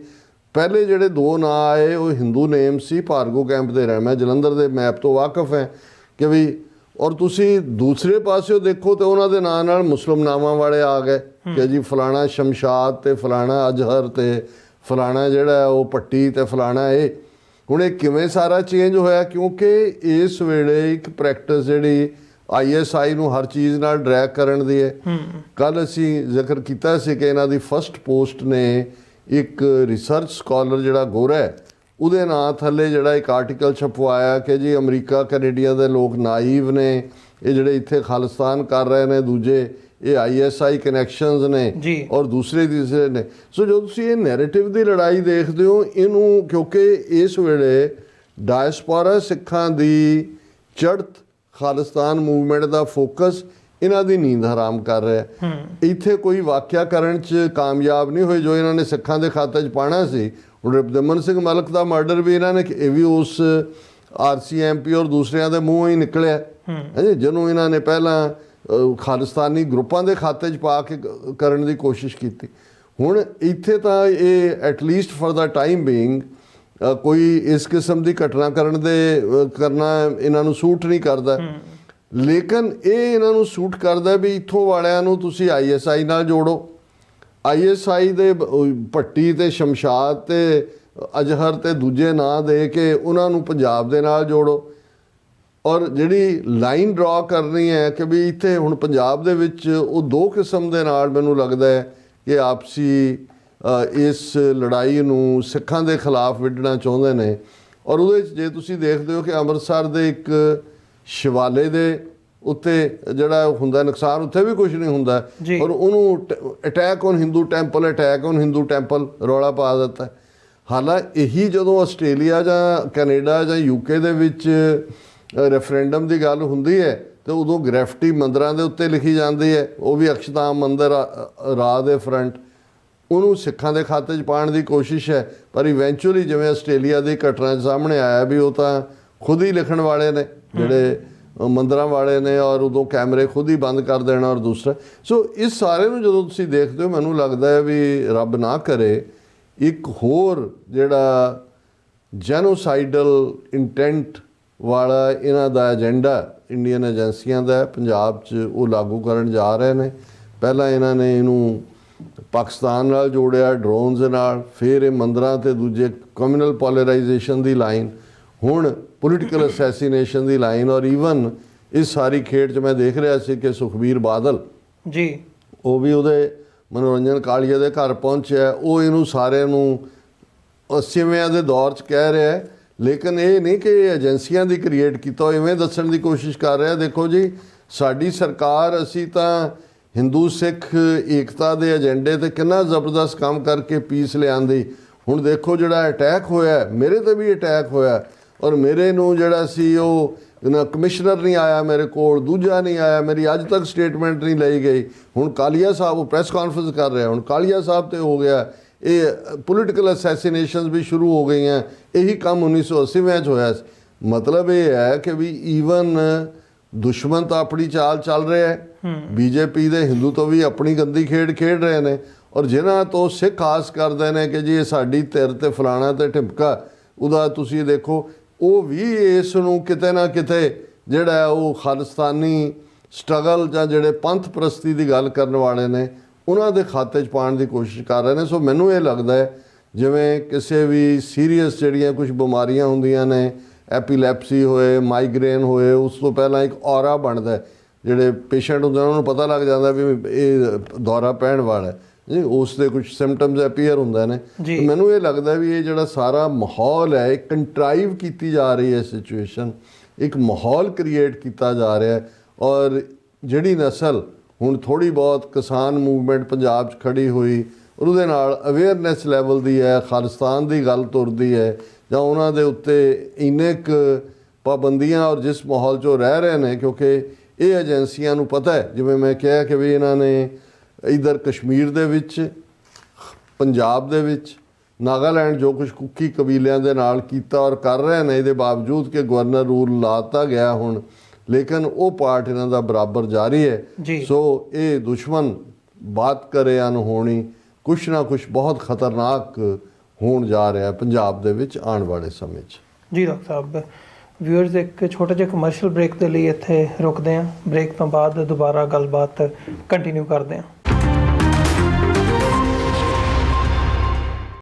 ਪਹਿਲੇ ਜਿਹੜੇ 2 ਨਾਂ ਆਏ ਉਹ ਹਿੰਦੂ ਨੇਮ ਸੀ, ਭਾਰਗੋ ਕੈਂਪ ਦੇ ਰਹਿ। ਮੈਂ ਜਲੰਧਰ ਦੇ ਮੈਪ ਤੋਂ ਵਾਕਿਫ ਹੈ ਕਿ ਵੀ, ਔਰ ਤੁਸੀਂ ਦੂਸਰੇ ਪਾਸਿਓ ਦੇਖੋ ਤਾਂ ਉਹਨਾਂ ਦੇ ਨਾਂ ਨਾਲ ਮੁਸਲਿਮ ਨਾਵਾਂ ਵਾਲੇ ਆ ਗਏ ਕਿ ਜੀ ਫਲਾਣਾ ਸ਼ਮਸ਼ਾਦ ਤੇ ਫਲਾਣਾ ਅਜ਼ਹਰ ਤੇ ਫਲਾਣਾ ਜਿਹੜਾ ਉਹ ਪੱਟੀ ਤੇ ਫਲਾਣਾ ਇਹ। ਹੁਣ ਇਹ ਕਿਵੇਂ ਸਾਰਾ ਚੇਂਜ ਹੋਇਆ? ਕਿਉਂਕਿ ਇਸ ਵੇਲੇ ਇੱਕ ਪ੍ਰੈਕਟਿਸ ਜਿਹੜੀ ISI ਨੂੰ ਹਰ ਚੀਜ਼ ਨਾਲ ਡਰੈਗ ਕਰਨ ਦੀ ਹੈ। ਕੱਲ੍ਹ ਅਸੀਂ ਜ਼ਿਕਰ ਕੀਤਾ ਸੀ ਕਿ ਇਹਨਾਂ ਦੀ ਫਸਟ ਪੋਸਟ ਨੇ ਇੱਕ ਰਿਸਰਚ ਸਕਾਲਰ ਜਿਹੜਾ ਗੋਰਾ ਹੈ, ਉਹਦੇ ਨਾਂ ਥੱਲੇ ਜਿਹੜਾ ਇੱਕ ਆਰਟੀਕਲ ਛਪਵਾਇਆ ਕਿ ਜੀ ਅਮਰੀਕਾ ਕੈਨੇਡੀਆ ਦੇ ਲੋਕ ਨਾਈਵ ਨੇ, ਇਹ ਜਿਹੜੇ ਇੱਥੇ ਖਾਲਿਸਤਾਨ ਕਰ ਰਹੇ ਨੇ, ਦੂਜੇ ਇਹ ISI ਕਨੈਕਸ਼ਨਸ ਨੇ ਔਰ ਦੂਸਰੇ ਤੀਸਰੇ ਨੇ। ਸੋ ਜਦੋਂ ਤੁਸੀਂ ਇਹ ਨੈਰੇਟਿਵ ਦੀ ਲੜਾਈ ਦੇਖਦੇ ਹੋ ਇਹਨੂੰ, ਕਿਉਂਕਿ ਇਸ ਵੇਲੇ ਡਾਇਸਪੋਰਾ ਸਿੱਖਾਂ ਦੀ ਚੜ੍ਹਤ ਖਾਲਿਸਤਾਨ ਮੂਵਮੈਂਟ ਦਾ ਫੋਕਸ ਇਹਨਾਂ ਦੀ ਨੀਂਦ ਹਰਾਮ ਕਰ ਰਿਹਾ। ਇੱਥੇ ਕੋਈ ਵਾਕਿਆ ਕਰਨ 'ਚ ਕਾਮਯਾਬ ਨਹੀਂ ਹੋਏ ਜੋ ਇਹਨਾਂ ਨੇ ਸਿੱਖਾਂ ਦੇ ਖਾਤੇ 'ਚ ਪਾਉਣਾ ਸੀ। ਹੁਣ ਰਵਿੰਦਰ ਸਿੰਘ ਮਲਕ ਦਾ ਮਰਡਰ ਵੀ ਇਹਨਾਂ ਨੇ, ਇਹ ਵੀ ਉਸ RCMP ਔਰ ਦੂਸਰਿਆਂ ਦੇ ਮੂੰਹੋਂ ਹੀ ਨਿਕਲਿਆ ਹੈ ਜੀ, ਜਿਹਨੂੰ ਇਹਨਾਂ ਨੇ ਪਹਿਲਾਂ ਖਾਲਿਸਤਾਨੀ ਗਰੁੱਪਾਂ ਦੇ ਖਾਤੇ 'ਚ ਪਾ ਕੇ ਕਰਨ ਦੀ ਕੋਸ਼ਿਸ਼ ਕੀਤੀ। ਹੁਣ ਇੱਥੇ ਤਾਂ ਇਹ at least for the time being ਕੋਈ ਇਸ ਕਿਸਮ ਦੀ ਘਟਨਾ ਕਰਨਾ ਇਹਨਾਂ ਨੂੰ ਸੂਟ ਨਹੀਂ ਕਰਦਾ। ਲੇਕਿਨ ਇਹ ਇਹਨਾਂ ਨੂੰ ਸੂਟ ਕਰਦਾ ਵੀ ਇੱਥੋਂ ਵਾਲਿਆਂ ਨੂੰ ਤੁਸੀਂ ISI ਨਾਲ ਜੋੜੋ। ISI ਦੇ ਭੱਟੀ ਤੇ ਸ਼ਮਸ਼ਾਦ ਤੇ ਅਜ਼ਹਰ ਤੇ ਦੂਜੇ ਨਾਂ ਦੇ ਕੇ ਉਹਨਾਂ ਨੂੰ ਪੰਜਾਬ ਦੇ ਨਾਲ ਜੋੜੋ। ਔਰ ਜਿਹੜੀ ਲਾਈਨ ਡਰਾ ਕਰਨੀ ਹੈ ਕਿ ਵੀ ਇੱਥੇ ਹੁਣ ਪੰਜਾਬ ਦੇ ਵਿੱਚ ਉਹ ਦੋ ਕਿਸਮ ਦੇ ਨਾਲ ਮੈਨੂੰ ਲੱਗਦਾ ਹੈ ਕਿ ਆਪਸੀ ਇਸ ਲੜਾਈ ਨੂੰ ਸਿੱਖਾਂ ਦੇ ਖਿਲਾਫ ਵਿੱਢਣਾ ਚਾਹੁੰਦੇ ਨੇ। ਔਰ ਉਹਦੇ 'ਚ ਜੇ ਤੁਸੀਂ ਦੇਖਦੇ ਹੋ ਕਿ ਅੰਮ੍ਰਿਤਸਰ ਦੇ ਇੱਕ ਸ਼ਿਵਾਲੇ ਦੇ ਉੱਤੇ ਜਿਹੜਾ ਹੁੰਦਾ ਨੁਕਸਾਨ, ਉੱਥੇ ਵੀ ਕੁਝ ਨਹੀਂ ਹੁੰਦਾ ਔਰ ਉਹਨੂੰ ਅਟੈਕ ਔਨ ਹਿੰਦੂ ਟੈਂਪਲ ਰੌਲਾ ਪਾ ਦਿੱਤਾ। ਹਾਲਾਂਕਿ ਇਹੀ ਜਦੋਂ ਆਸਟ੍ਰੇਲੀਆ ਜਾਂ ਕੈਨੇਡਾ ਜਾਂ UK ਦੇ ਵਿੱਚ ਰੈਫਰੈਂਡਮ ਦੀ ਗੱਲ ਹੁੰਦੀ ਹੈ ਤੇ ਉਦੋਂ ਗ੍ਰੈਫਿਟੀ ਮੰਦਰਾਂ ਦੇ ਉੱਤੇ ਲਿਖੀ ਜਾਂਦੀ ਹੈ, ਉਹ ਵੀ ਅਕਸ਼ਤਾਮ ਮੰਦਰ ਰਾਹ ਦੇ ਫਰੰਟ, ਉਹਨੂੰ ਸਿੱਖਾਂ ਦੇ ਖਾਤੇ 'ਚ ਪਾਉਣ ਦੀ ਕੋਸ਼ਿਸ਼ ਹੈ। ਪਰ ਇਵੈਂਚੁਅਲੀ ਜਿਵੇਂ ਆਸਟ੍ਰੇਲੀਆ ਦੀ ਘਟਨਾ ਸਾਹਮਣੇ ਆਇਆ ਵੀ ਉਹ ਤਾਂ ਖੁਦ ਹੀ ਲਿਖਣ ਵਾਲੇ ਨੇ ਜਿਹੜੇ ਮੰਦਰਾਂ ਵਾਲੇ ਨੇ, ਔਰ ਉਦੋਂ ਕੈਮਰੇ ਖੁਦ ਹੀ ਬੰਦ ਕਰ ਦੇਣਾ। ਔਰ ਦੂਸਰਾ ਸੋ ਇਸ ਸਾਰੇ ਨੂੰ ਜਦੋਂ ਤੁਸੀਂ ਦੇਖਦੇ ਹੋ ਮੈਨੂੰ ਲੱਗਦਾ ਹੈ ਵੀ ਰੱਬ ਨਾ ਕਰੇ ਇੱਕ ਹੋਰ ਜਿਹੜਾ ਜੈਨੋਸਾਈਡਲ ਇੰਟੈਂਟ ਵਾਲਾ ਇਹਨਾਂ ਦਾ ਏਜੰਡਾ ਇੰਡੀਅਨ ਏਜੰਸੀਆਂ ਦਾ ਪੰਜਾਬ 'ਚ ਉਹ ਲਾਗੂ ਕਰਨ ਜਾ ਰਹੇ ਨੇ। ਪਹਿਲਾਂ ਇਹਨਾਂ ਨੇ ਇਹਨੂੰ ਪਾਕਿਸਤਾਨ ਨਾਲ ਜੋੜਿਆ ਡਰੋਨਸ ਦੇ ਨਾਲ, ਫਿਰ ਇਹ ਮੰਦਰਾਂ ਤੇ ਦੂਜੇ ਕਮਿਊਨਲ ਪੋਲਰਾਈਜੇਸ਼ਨ ਦੀ ਲਾਈਨ, ਹੁਣ ਪੋਲੀਟੀਕਲ ਅਸੈਸੀਨੇਸ਼ਨ ਦੀ ਲਾਈਨ। ਔਰ ਈਵਨ ਇਸ ਸਾਰੀ ਖੇਡ 'ਚ ਮੈਂ ਦੇਖ ਰਿਹਾ ਸੀ ਕਿ ਸੁਖਬੀਰ ਬਾਦਲ ਜੀ ਉਹ ਵੀ ਉਹਦੇ ਮਨੋਰੰਜਨ ਕਾਲੀਆ ਦੇ ਘਰ ਪਹੁੰਚਿਆ। ਉਹ ਇਹਨੂੰ ਸਾਰਿਆਂ ਨੂੰ 80ਵੇਂ ਦੇ ਦੌਰ 'ਚ ਕਹਿ ਰਿਹਾ, ਲੇਕਿਨ ਇਹ ਨਹੀਂ ਕਿ ਏਜੰਸੀਆਂ ਦੀ ਕ੍ਰੀਏਟ ਕੀਤਾ, ਉਹ ਇਵੇਂ ਦੱਸਣ ਦੀ ਕੋਸ਼ਿਸ਼ ਕਰ ਰਿਹਾ ਦੇਖੋ ਜੀ ਸਾਡੀ ਸਰਕਾਰ, ਅਸੀਂ ਤਾਂ ਹਿੰਦੂ ਸਿੱਖ ਏਕਤਾ ਦੇ ਏਜੰਡੇ ਤੇ ਕਿੰਨਾ ਜ਼ਬਰਦਸਤ ਕੰਮ ਕਰਕੇ ਪੀਸ ਲਿਆਂਦੀ। ਹੁਣ ਦੇਖੋ ਜਿਹੜਾ ਅਟੈਕ ਹੋਇਆ, ਮੇਰੇ ਤੇ ਵੀ ਅਟੈਕ ਹੋਇਆ ਔਰ ਮੇਰੇ ਨੂੰ ਜਿਹੜਾ ਸੀ ਉਹ ਕਮਿਸ਼ਨਰ ਨਹੀਂ ਆਇਆ ਮੇਰੇ ਕੋਲ, ਦੂਜਾ ਨਹੀਂ ਆਇਆ, ਮੇਰੀ ਅੱਜ ਤੱਕ ਸਟੇਟਮੈਂਟ ਨਹੀਂ ਲਈ ਗਈ। ਹੁਣ ਕਾਲੀਆ ਸਾਹਿਬ ਉਹ ਪ੍ਰੈਸ ਕਾਨਫਰੰਸ ਕਰ ਰਿਹਾ, ਹੁਣ ਕਾਲੀਆ ਸਾਹਿਬ ਤੇ ਹੋ ਗਿਆ। ਇਹ ਪੋਲੀਟੀਕਲ ਅਸੈਸੀਨੇਸ਼ਨਸ ਵੀ ਸ਼ੁਰੂ ਹੋ ਗਈਆਂ। ਇਹੀ ਕੰਮ 1980 'ਚ ਹੋਇਆ ਸੀ। ਮਤਲਬ ਇਹ ਹੈ ਕਿ ਵੀ ਈਵਨ ਦੁਸ਼ਮਣ ਤਾਂ ਆਪਣੀ ਚਾਲ ਚੱਲ ਰਿਹਾ ਹੈ, BJP ਦੇ ਹਿੰਦੂ ਤੋਂ ਵੀ ਆਪਣੀ ਗੰਦੀ ਖੇਡ ਰਹੇ ਨੇ। ਔਰ ਜਿਨ੍ਹਾਂ ਤੋਂ ਸਿੱਖ ਆਸ ਕਰਦੇ ਨੇ ਕਿ ਜੀ ਇਹ ਸਾਡੀ ਧਿਰ ਤੇ ਫਲਾਣਾ ਤੇ ਢਿਮਕਾ, ਉਹਦਾ ਤੁਸੀਂ ਦੇਖੋ ਉਹ ਵੀ ਇਸ ਨੂੰ ਕਿਤੇ ਨਾ ਕਿਤੇ ਜਿਹੜਾ ਉਹ ਖਾਲਿਸਤਾਨੀ ਸਟਰਗਲ ਜਾਂ ਜਿਹੜੇ ਪੰਥ ਪ੍ਰਸਤੀ ਦੀ ਗੱਲ ਕਰਨ ਵਾਲੇ ਨੇ ਉਹਨਾਂ ਦੇ ਖਾਤੇ 'ਚ ਪਾਉਣ ਦੀ ਕੋਸ਼ਿਸ਼ ਕਰ ਰਹੇ ਨੇ। ਸੋ ਮੈਨੂੰ ਇਹ ਲੱਗਦਾ ਹੈ ਜਿਵੇਂ ਕਿਸੇ ਵੀ ਸੀਰੀਅਸ ਜਿਹੜੀਆਂ ਕੁਝ ਬਿਮਾਰੀਆਂ ਹੁੰਦੀਆਂ ਨੇ, ਐਪੀਲੈਪਸੀ ਹੋਏ, ਮਾਈਗ੍ਰੇਨ ਹੋਏ, ਉਸ ਤੋਂ ਪਹਿਲਾਂ ਇੱਕ ਔਰਾ ਬਣਦਾ, ਜਿਹੜੇ ਪੇਸ਼ੈਂਟ ਹੁੰਦੇ ਉਹਨਾਂ ਨੂੰ ਪਤਾ ਲੱਗ ਜਾਂਦਾ ਵੀ ਇਹ ਦੌਰਾ ਪੈਣ ਵਾਲਾ ਹੈ ਜੀ, ਉਸ ਦੇ ਕੁਝ ਸਿੰਪਟਮਸ ਅਪੀਅਰ ਹੁੰਦੇ ਨੇ। ਮੈਨੂੰ ਇਹ ਲੱਗਦਾ ਵੀ ਇਹ ਜਿਹੜਾ ਸਾਰਾ ਮਾਹੌਲ ਹੈ, ਇੱਕ ਕੰਟਰਾਈਵ ਕੀਤੀ ਜਾ ਰਹੀ ਹੈ ਸਿਚੁਏਸ਼ਨ, ਇੱਕ ਮਾਹੌਲ ਕ੍ਰੀਏਟ ਕੀਤਾ ਜਾ ਰਿਹਾ ਹੈ। ਔਰ ਜਿਹੜੀ ਨਸਲ ਹੁਣ ਥੋੜ੍ਹੀ ਬਹੁਤ ਕਿਸਾਨ ਮੂਵਮੈਂਟ ਪੰਜਾਬ 'ਚ ਖੜੀ ਹੋਈ ਔਰ ਉਹਦੇ ਨਾਲ ਅਵੇਅਰਨੈਸ ਲੈਵਲ ਦੀ ਹੈ, ਖਾਲਿਸਤਾਨ ਦੀ ਗੱਲ ਤੁਰਦੀ ਹੈ ਜਾਂ ਉਹਨਾਂ ਦੇ ਉੱਤੇ ਇੰਨੇ ਕੁ ਪਾਬੰਦੀਆਂ ਔਰ ਜਿਸ ਮਾਹੌਲ 'ਚ ਉਹ ਰਹਿ ਰਹੇ ਨੇ, ਕਿਉਂਕਿ ਇਹ ਏਜੰਸੀਆਂ ਨੂੰ ਪਤਾ ਹੈ, ਜਿਵੇਂ ਮੈਂ ਕਿਹਾ ਕਿ ਵੀ ਇਹਨਾਂ ਨੇ ਇੱਧਰ ਕਸ਼ਮੀਰ ਦੇ ਵਿੱਚ, ਪੰਜਾਬ ਦੇ ਵਿੱਚ, ਨਾਗਾਲੈਂਡ ਜੋ ਕੁਝ ਕੁੱਕੀ ਕਬੀਲਿਆਂ ਦੇ ਨਾਲ ਕੀਤਾ ਔਰ ਕਰ ਰਹੇ ਨੇ, ਇਹਦੇ ਬਾਵਜੂਦ ਕਿ ਗਵਰਨਰ ਰੂਲ ਲਾਤਾ ਗਿਆ ਹੁਣ, ਲੇਕਿਨ ਉਹ ਪਾਰਟ ਇਹਨਾਂ ਦਾ ਬਰਾਬਰ ਜਾਰੀ ਹੈ। ਸੋ ਇਹ ਦੁਸ਼ਮਣ ਬਾਤ ਕਰੇ ਅਨਹੋਣੀ, ਕੁਛ ਨਾ ਕੁਛ ਬਹੁਤ ਖਤਰਨਾਕ ਹੋਣ ਜਾ ਰਿਹਾ ਪੰਜਾਬ ਦੇ ਵਿੱਚ ਆਉਣ ਵਾਲੇ ਸਮੇਂ 'ਚ। ਜੀ ਡਾਕਟਰ ਸਾਹਿਬ, ਵਿਊਅਰਸ ਇੱਕ ਛੋਟਾ ਜਿਹਾ ਕਮਰਸ਼ੀਅਲ ਬ੍ਰੇਕ ਦੇ ਲਈ ਇੱਥੇ ਰੁਕਦੇ ਹਾਂ। ਬ੍ਰੇਕ ਤੋਂ ਬਾਅਦ ਦੁਬਾਰਾ ਗੱਲਬਾਤ ਕੰਟੀਨਿਊ ਕਰਦੇ ਹਾਂ।